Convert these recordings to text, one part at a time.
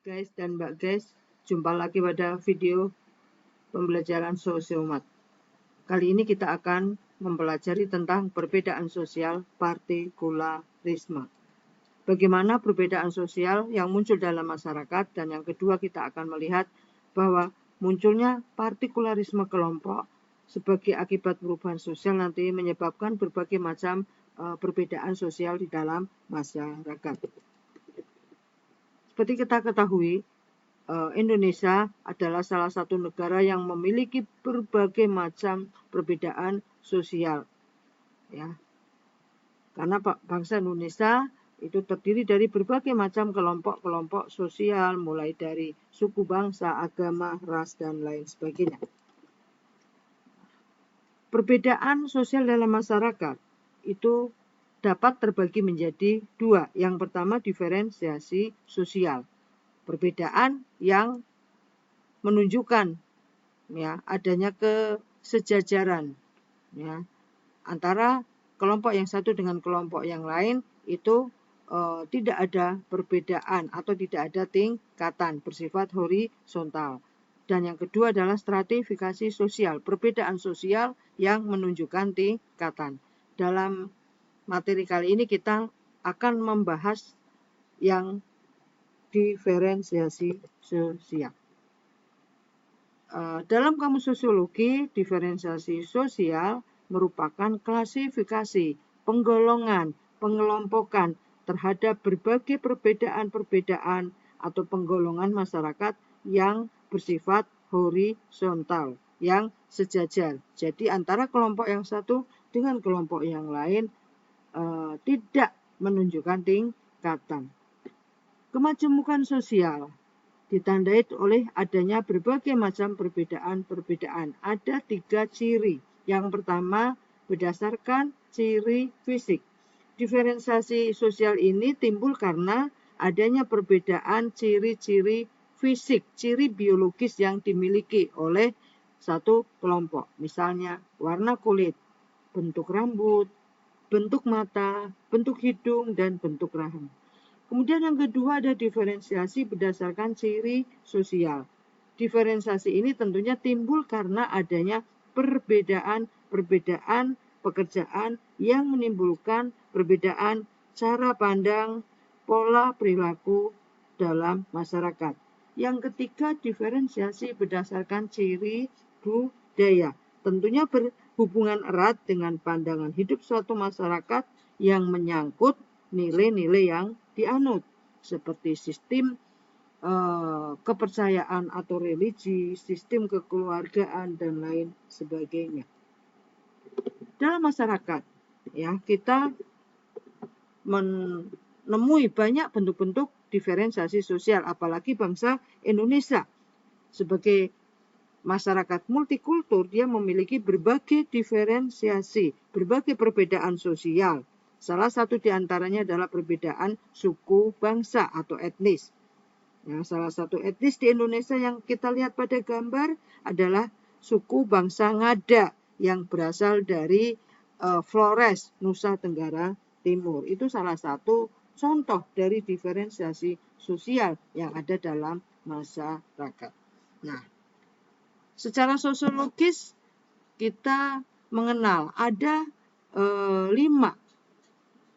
Guys dan Mbak guys, jumpa lagi pada video pembelajaran sosiomat. Kali ini kita akan mempelajari tentang perbedaan sosial partikularisme. Bagaimana perbedaan sosial yang muncul dalam masyarakat, dan yang kedua kita akan melihat bahwa munculnya partikularisme kelompok sebagai akibat perubahan sosial nanti menyebabkan berbagai macam perbedaan sosial di dalam masyarakat. Seperti kita ketahui, Indonesia adalah salah satu negara yang memiliki berbagai macam perbedaan sosial. Ya. Karena bangsa Indonesia itu terdiri dari berbagai macam kelompok-kelompok sosial, mulai dari suku, bangsa, agama, ras, dan lain sebagainya. Perbedaan sosial dalam masyarakat itu dapat terbagi menjadi dua. Yang pertama, diferensiasi sosial. Perbedaan yang menunjukkan adanya kesejajaran antara kelompok yang satu dengan kelompok yang lain itu tidak ada perbedaan atau tidak ada tingkatan, bersifat horizontal. Dan yang kedua adalah stratifikasi sosial, perbedaan sosial yang menunjukkan tingkatan. Dalam materi kali ini kita akan membahas yang diferensiasi sosial. Dalam kamus sosiologi, diferensiasi sosial merupakan klasifikasi, penggolongan, pengelompokan terhadap berbagai perbedaan-perbedaan atau penggolongan masyarakat yang bersifat horizontal, yang sejajar. Jadi antara kelompok yang satu dengan kelompok yang lain tidak menunjukkan tingkatan. Kemajemukan sosial ditandai oleh adanya berbagai macam perbedaan-perbedaan. Ada 3 ciri. Yang pertama, berdasarkan ciri fisik. Diferensiasi sosial ini timbul karena adanya perbedaan ciri-ciri fisik, ciri biologis yang dimiliki oleh satu kelompok. Misalnya, warna kulit, bentuk rambut, bentuk mata, bentuk hidung, dan bentuk rahang. Kemudian yang kedua ada diferensiasi berdasarkan ciri sosial. Diferensiasi ini tentunya timbul karena adanya perbedaan pekerjaan yang menimbulkan perbedaan cara pandang, pola perilaku dalam masyarakat. Yang ketiga, diferensiasi berdasarkan ciri budaya. Tentunya berhubungan erat dengan pandangan hidup suatu masyarakat yang menyangkut nilai-nilai yang dianut, seperti sistem kepercayaan atau religi, sistem kekeluargaan, dan lain sebagainya. Dalam masyarakat, kita menemui banyak bentuk-bentuk diferensiasi sosial, apalagi bangsa Indonesia. Sebagai masyarakat multikultur, dia memiliki berbagai diferensiasi, berbagai perbedaan sosial. Salah satu di antaranya adalah perbedaan suku bangsa atau etnis. Salah satu etnis di Indonesia yang kita lihat pada gambar adalah suku bangsa Ngada yang berasal dari Flores, Nusa Tenggara Timur. Itu salah satu contoh dari diferensiasi sosial yang ada dalam masyarakat. Nah, secara sosiologis kita mengenal ada 5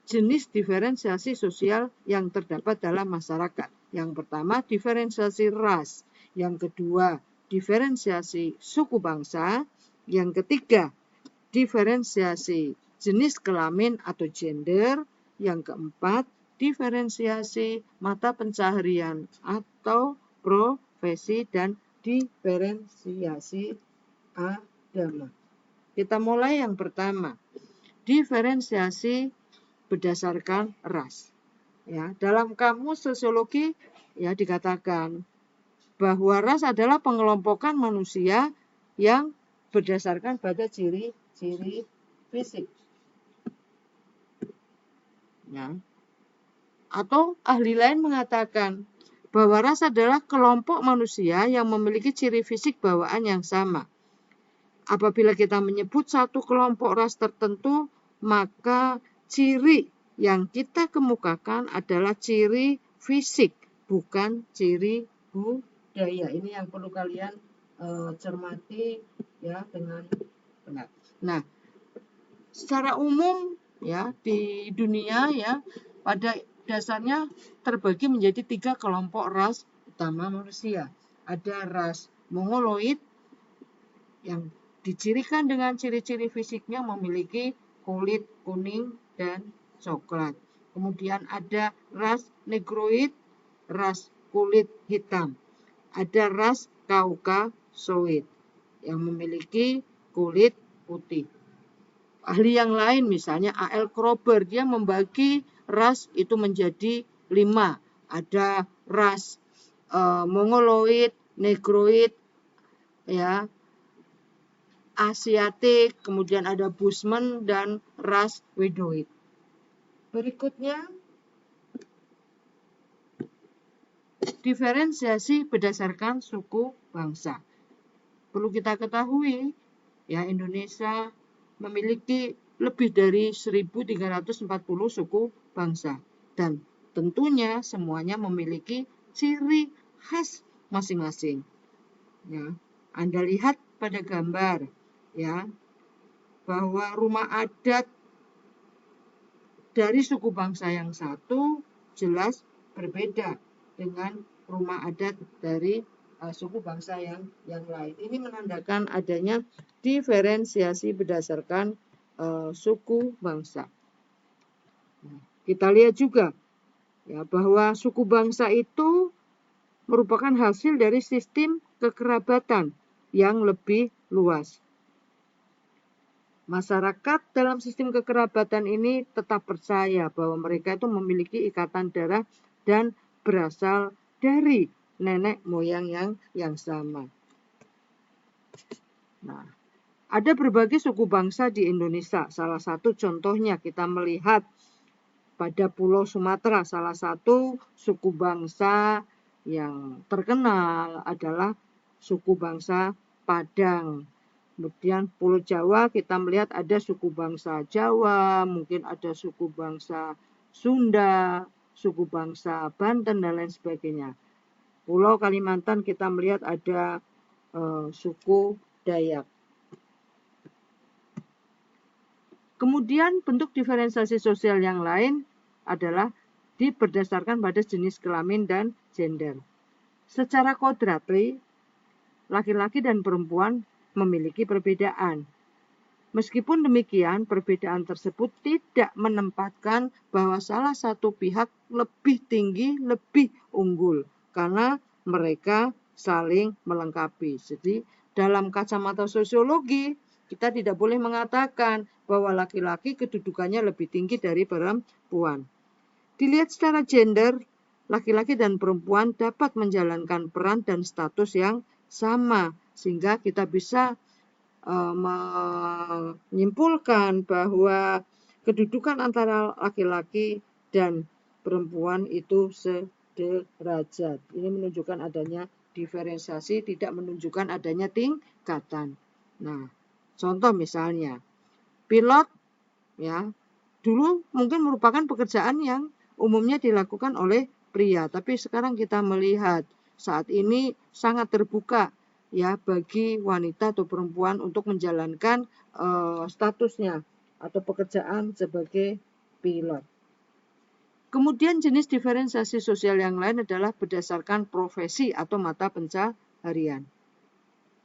jenis diferensiasi sosial yang terdapat dalam masyarakat. Yang pertama, diferensiasi ras. Yang kedua, diferensiasi suku bangsa. Yang ketiga, diferensiasi jenis kelamin atau gender. Yang keempat, diferensiasi mata pencaharian atau profesi, dan diferensiasi agama. Kita mulai yang pertama, diferensiasi berdasarkan ras. Dalam kamus sosiologi dikatakan bahwa ras adalah pengelompokan manusia yang berdasarkan pada ciri-ciri fisik. Atau ahli lain mengatakan bahwa ras adalah kelompok manusia yang memiliki ciri fisik bawaan yang sama. Apabila kita menyebut satu kelompok ras tertentu, maka ciri yang kita kemukakan adalah ciri fisik bukan ciri budaya. Ini yang perlu kalian cermati ya dengan benar. Nah, secara umum ya di dunia ya pada dasarnya terbagi menjadi 3 kelompok ras utama manusia. Ada ras Mongoloid yang dicirikan dengan ciri-ciri fisiknya memiliki kulit kuning dan coklat. Kemudian ada ras Negroid, ras kulit hitam. Ada ras Kaukasoid yang memiliki kulit putih. Ahli yang lain misalnya A.L. Kroeber, dia membagi ras itu menjadi 5. Ada ras Mongoloid, Negroid, ya, Asiatik, kemudian ada Bushman dan ras Wedoid. Berikutnya, diferensiasi berdasarkan suku bangsa. Perlu kita ketahui, ya Indonesia memiliki lebih dari 1.340 suku bangsa dan tentunya semuanya memiliki ciri khas masing-masing. Ya, Anda lihat pada gambar ya bahwa rumah adat dari suku bangsa yang satu jelas berbeda dengan rumah adat dari suku bangsa yang lain. Ini menandakan adanya diferensiasi berdasarkan suku bangsa. Nah, kita lihat juga ya bahwa suku bangsa itu merupakan hasil dari sistem kekerabatan yang lebih luas. Masyarakat dalam sistem kekerabatan ini tetap percaya bahwa mereka itu memiliki ikatan darah dan berasal dari nenek moyang yang sama. Nah, ada berbagai suku bangsa di Indonesia. Salah satu contohnya kita melihat pada Pulau Sumatera, salah satu suku bangsa yang terkenal adalah suku bangsa Padang. Kemudian Pulau Jawa kita melihat ada suku bangsa Jawa, mungkin ada suku bangsa Sunda, suku bangsa Banten dan lain sebagainya. Pulau Kalimantan kita melihat ada suku Dayak. Kemudian bentuk diferensiasi sosial yang lain adalah berdasarkan pada jenis kelamin dan gender. Secara kodrati, laki-laki dan perempuan memiliki perbedaan. Meskipun demikian, perbedaan tersebut tidak menempatkan bahwa salah satu pihak lebih tinggi, lebih unggul, karena mereka saling melengkapi. Jadi, dalam kacamata sosiologi, kita tidak boleh mengatakan bahwa laki-laki kedudukannya lebih tinggi dari perempuan. Dilihat secara gender, laki-laki dan perempuan dapat menjalankan peran dan status yang sama, sehingga kita bisa menyimpulkan bahwa kedudukan antara laki-laki dan perempuan itu sederajat. Ini menunjukkan adanya diferensiasi, tidak menunjukkan adanya tingkatan. Nah, contoh misalnya, pilot ya, dulu mungkin merupakan pekerjaan yang umumnya dilakukan oleh pria, tapi sekarang kita melihat saat ini sangat terbuka ya bagi wanita atau perempuan untuk menjalankan statusnya atau pekerjaan sebagai pilot. Kemudian jenis diferensiasi sosial yang lain adalah berdasarkan profesi atau mata pencaharian.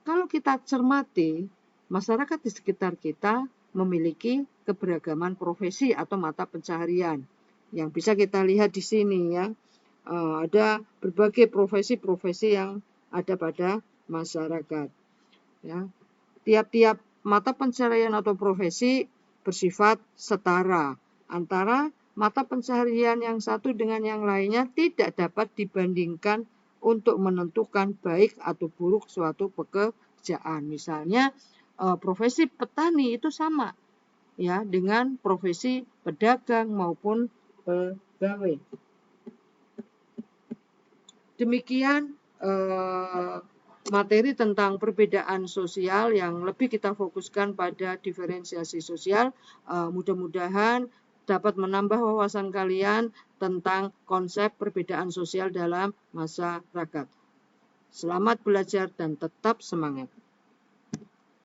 Kalau kita cermati, masyarakat di sekitar kita memiliki keberagaman profesi atau mata pencaharian yang bisa kita lihat di sini ya. Ada berbagai profesi-profesi yang ada pada masyarakat. Ya. Tiap-tiap mata pencaharian atau profesi bersifat setara. Antara mata pencaharian yang satu dengan yang lainnya tidak dapat dibandingkan untuk menentukan baik atau buruk suatu pekerjaan. Misalnya profesi petani itu sama ya dengan profesi pedagang maupun pegawai. Demikian materi tentang perbedaan sosial yang lebih kita fokuskan pada diferensiasi sosial. Mudah-mudahan dapat menambah wawasan kalian tentang konsep perbedaan sosial dalam masyarakat. Selamat belajar dan tetap semangat.